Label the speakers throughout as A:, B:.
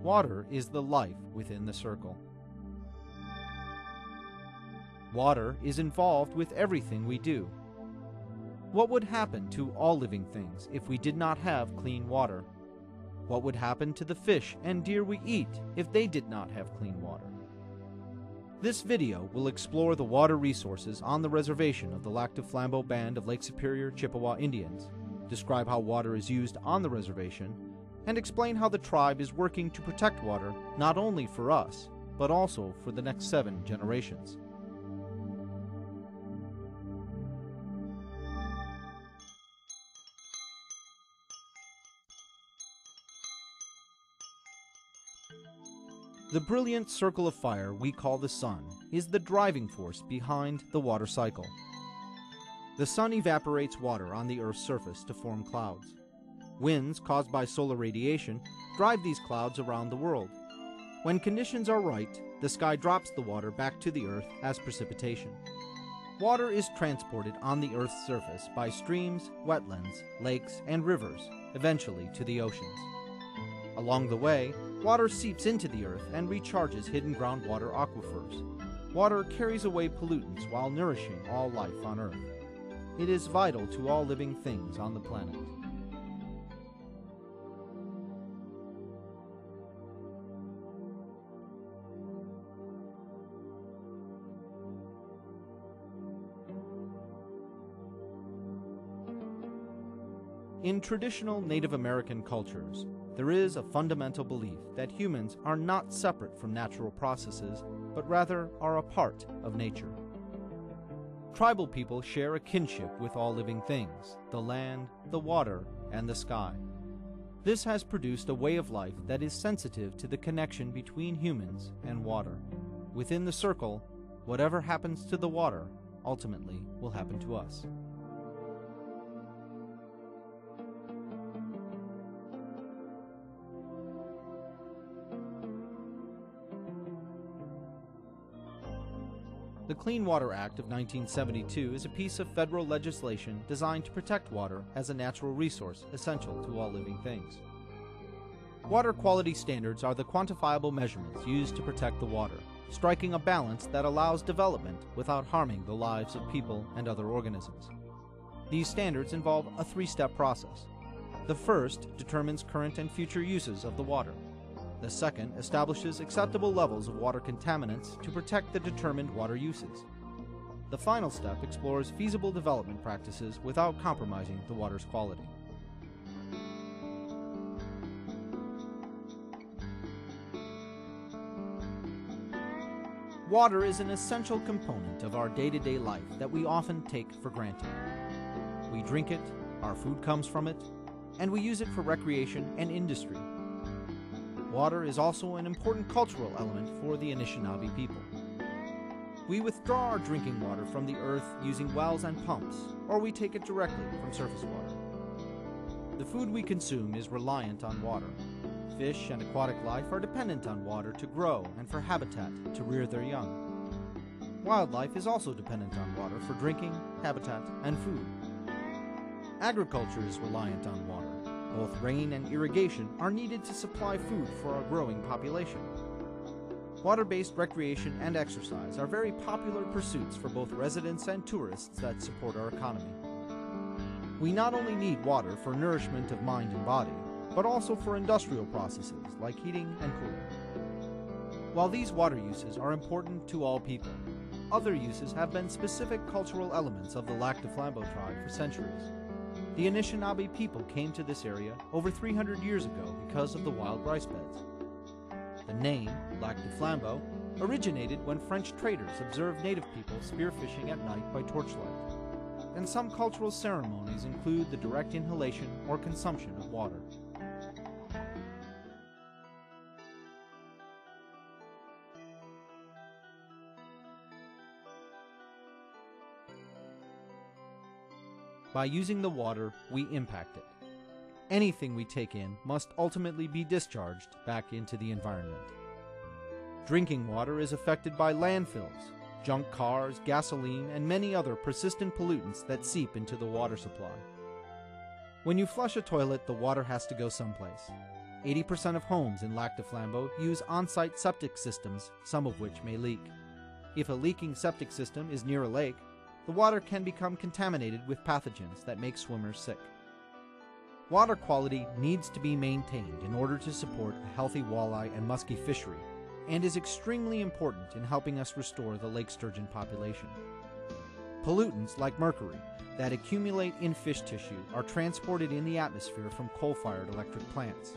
A: Water is the life within the circle. Water is involved with everything we do. What would happen to all living things if we did not have clean water? What would happen to the fish and deer we eat if they did not have clean water? This video will explore the water resources on the reservation of the Lac du Flambeau Band of Lake Superior Chippewa Indians, describe how water is used on the reservation, and explain how the tribe is working to protect water not only for us, but also for the next 7 generations. The brilliant circle of fire we call the sun is the driving force behind the water cycle. The sun evaporates water on the Earth's surface to form clouds. Winds caused by solar radiation drive these clouds around the world. When conditions are right, the sky drops the water back to the Earth as precipitation. Water is transported on the Earth's surface by streams, wetlands, lakes, and rivers, eventually to the oceans. Along the way, water seeps into the earth and recharges hidden groundwater aquifers. Water carries away pollutants while nourishing all life on Earth. It is vital to all living things on the planet. In traditional Native American cultures, there is a fundamental belief that humans are not separate from natural processes, but rather are a part of nature. Tribal people share a kinship with all living things, the land, the water, and the sky. This has produced a way of life that is sensitive to the connection between humans and water. Within the circle, whatever happens to the water ultimately will happen to us. The Clean Water Act of 1972 is a piece of federal legislation designed to protect water as a natural resource essential to all living things. Water quality standards are the quantifiable measurements used to protect the water, striking a balance that allows development without harming the lives of people and other organisms. These standards involve a 3-step process. The first determines current and future uses of the water. The second establishes acceptable levels of water contaminants to protect the determined water uses. The final step explores feasible development practices without compromising the water's quality. Water is an essential component of our day-to-day life that we often take for granted. We drink it, our food comes from it, and we use it for recreation and industry. Water is also an important cultural element for the Anishinaabe people. We withdraw our drinking water from the earth using wells and pumps, or we take it directly from surface water. The food we consume is reliant on water. Fish and aquatic life are dependent on water to grow and for habitat to rear their young. Wildlife is also dependent on water for drinking, habitat, and food. Agriculture is reliant on water. Both rain and irrigation are needed to supply food for our growing population. Water-based recreation and exercise are very popular pursuits for both residents and tourists that support our economy. We not only need water for nourishment of mind and body, but also for industrial processes like heating and cooling. While these water uses are important to all people, other uses have been specific cultural elements of the Lac du Flambeau tribe for centuries. The Anishinaabe people came to this area over 300 years ago because of the wild rice beds. The name, Lac du Flambeau, originated when French traders observed native people spearfishing at night by torchlight. And some cultural ceremonies include the direct inhalation or consumption of water. By using the water, we impact it. Anything we take in must ultimately be discharged back into the environment. Drinking water is affected by landfills, junk cars, gasoline, and many other persistent pollutants that seep into the water supply. When you flush a toilet, the water has to go someplace. 80% of homes in Lac du Flambeau use on-site septic systems, some of which may leak. If a leaking septic system is near a lake, the water can become contaminated with pathogens that make swimmers sick. Water quality needs to be maintained in order to support a healthy walleye and muskie fishery, and is extremely important in helping us restore the lake sturgeon population. Pollutants like mercury that accumulate in fish tissue are transported in the atmosphere from coal-fired electric plants.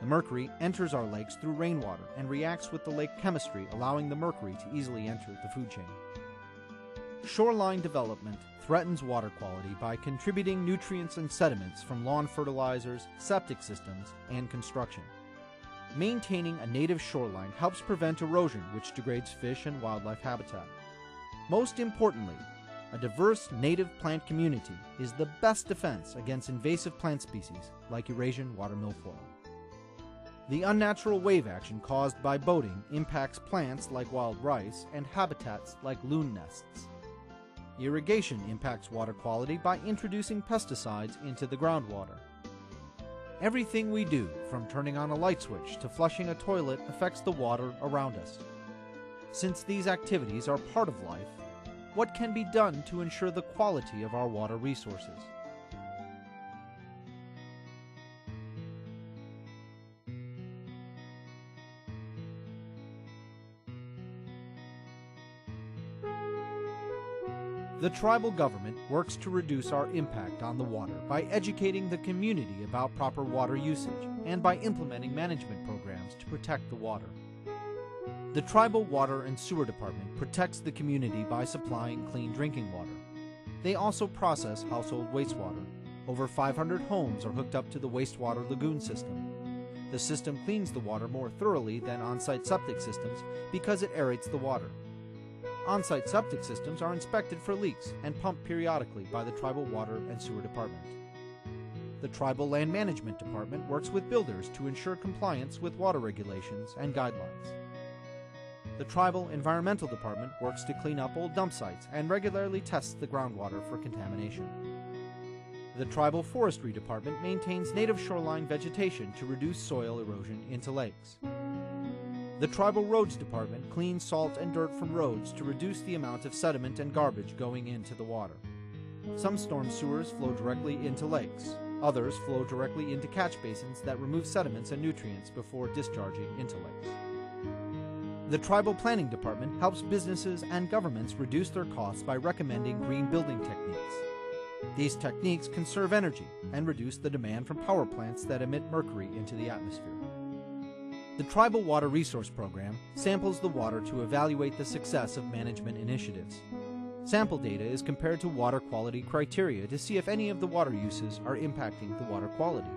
A: The mercury enters our lakes through rainwater and reacts with the lake chemistry, allowing the mercury to easily enter the food chain. Shoreline development threatens water quality by contributing nutrients and sediments from lawn fertilizers, septic systems, and construction. Maintaining a native shoreline helps prevent erosion, which degrades fish and wildlife habitat. Most importantly, a diverse native plant community is the best defense against invasive plant species like Eurasian water milfoil. The unnatural wave action caused by boating impacts plants like wild rice and habitats like loon nests. Irrigation impacts water quality by introducing pesticides into the groundwater. Everything we do, from turning on a light switch to flushing a toilet, affects the water around us. Since these activities are part of life, what can be done to ensure the quality of our water resources? The tribal government works to reduce our impact on the water by educating the community about proper water usage and by implementing management programs to protect the water. The Tribal Water and Sewer Department protects the community by supplying clean drinking water. They also process household wastewater. Over 500 homes are hooked up to the wastewater lagoon system. The system cleans the water more thoroughly than on-site septic systems because it aerates the water. On-site septic systems are inspected for leaks and pumped periodically by the Tribal Water and Sewer Department. The Tribal Land Management Department works with builders to ensure compliance with water regulations and guidelines. The Tribal Environmental Department works to clean up old dump sites and regularly tests the groundwater for contamination. The Tribal Forestry Department maintains native shoreline vegetation to reduce soil erosion into lakes. The Tribal Roads Department cleans salt and dirt from roads to reduce the amount of sediment and garbage going into the water. Some storm sewers flow directly into lakes. Others flow directly into catch basins that remove sediments and nutrients before discharging into lakes. The Tribal Planning Department helps businesses and governments reduce their costs by recommending green building techniques. These techniques conserve energy and reduce the demand from power plants that emit mercury into the atmosphere. The Tribal Water Resource Program samples the water to evaluate the success of management initiatives. Sample data is compared to water quality criteria to see if any of the water uses are impacting the water quality.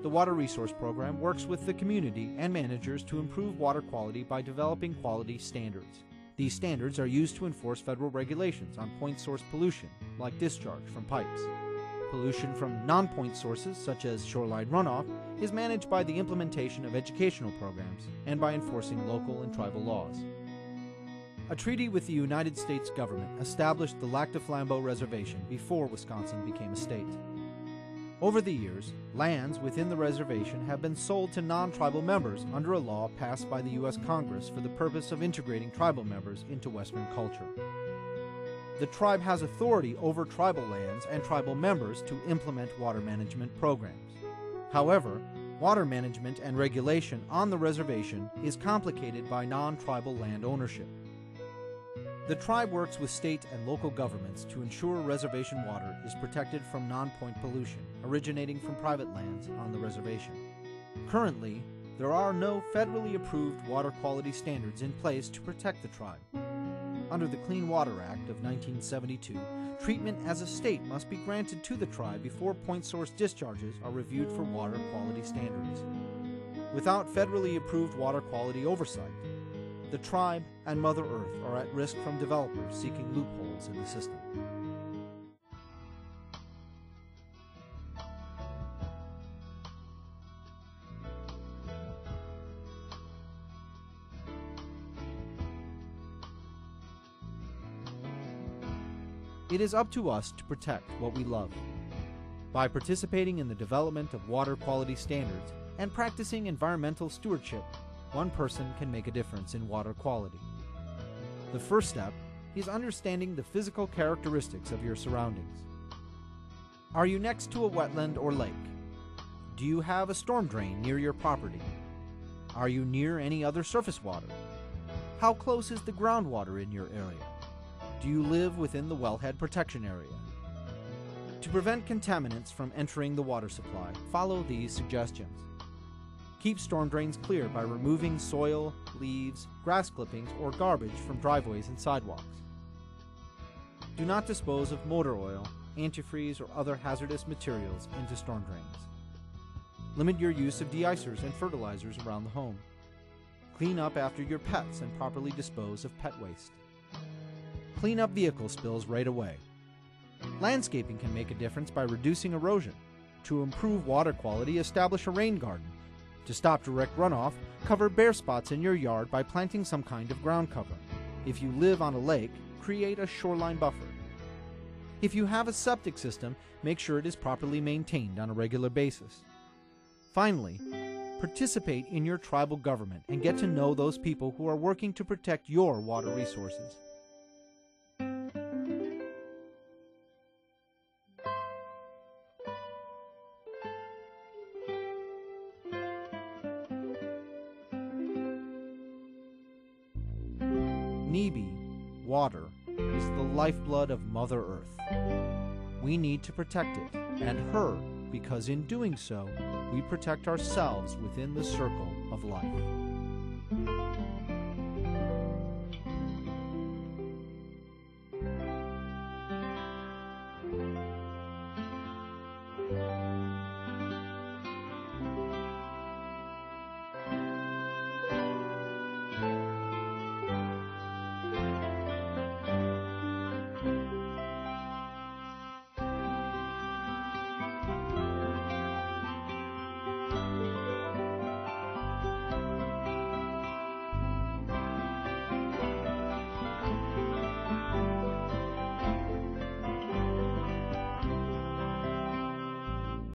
A: The Water Resource Program works with the community and managers to improve water quality by developing quality standards. These standards are used to enforce federal regulations on point source pollution, like discharge from pipes. Pollution from non-point sources, such as shoreline runoff, is managed by the implementation of educational programs and by enforcing local and tribal laws. A treaty with the United States government established the Lac du Flambeau Reservation before Wisconsin became a state. Over the years, lands within the reservation have been sold to non-tribal members under a law passed by the U.S. Congress for the purpose of integrating tribal members into Western culture. The tribe has authority over tribal lands and tribal members to implement water management programs. However, water management and regulation on the reservation is complicated by non-tribal land ownership. The tribe works with state and local governments to ensure reservation water is protected from non-point pollution originating from private lands on the reservation. Currently, there are no federally approved water quality standards in place to protect the tribe. Under the Clean Water Act of 1972, treatment as a state must be granted to the tribe before point source discharges are reviewed for water quality standards. Without federally approved water quality oversight, the tribe and Mother Earth are at risk from developers seeking loopholes in the system. It is up to us to protect what we love. By participating in the development of water quality standards and practicing environmental stewardship, one person can make a difference in water quality. The first step is understanding the physical characteristics of your surroundings. Are you next to a wetland or lake? Do you have a storm drain near your property? Are you near any other surface water? How close is the groundwater in your area? Do you live within the wellhead protection area? To prevent contaminants from entering the water supply, follow these suggestions. Keep storm drains clear by removing soil, leaves, grass clippings, or garbage from driveways and sidewalks. Do not dispose of motor oil, antifreeze, or other hazardous materials into storm drains. Limit your use of de-icers and fertilizers around the home. Clean up after your pets and properly dispose of pet waste. Clean up vehicle spills right away. Landscaping can make a difference by reducing erosion. To improve water quality, establish a rain garden. To stop direct runoff, cover bare spots in your yard by planting some kind of ground cover. If you live on a lake, create a shoreline buffer. If you have a septic system, make sure it is properly maintained on a regular basis. Finally, participate in your tribal government and get to know those people who are working to protect your water resources. Nibi, water, is the lifeblood of Mother Earth. We need to protect it and her, because in doing so, we protect ourselves within the circle of life.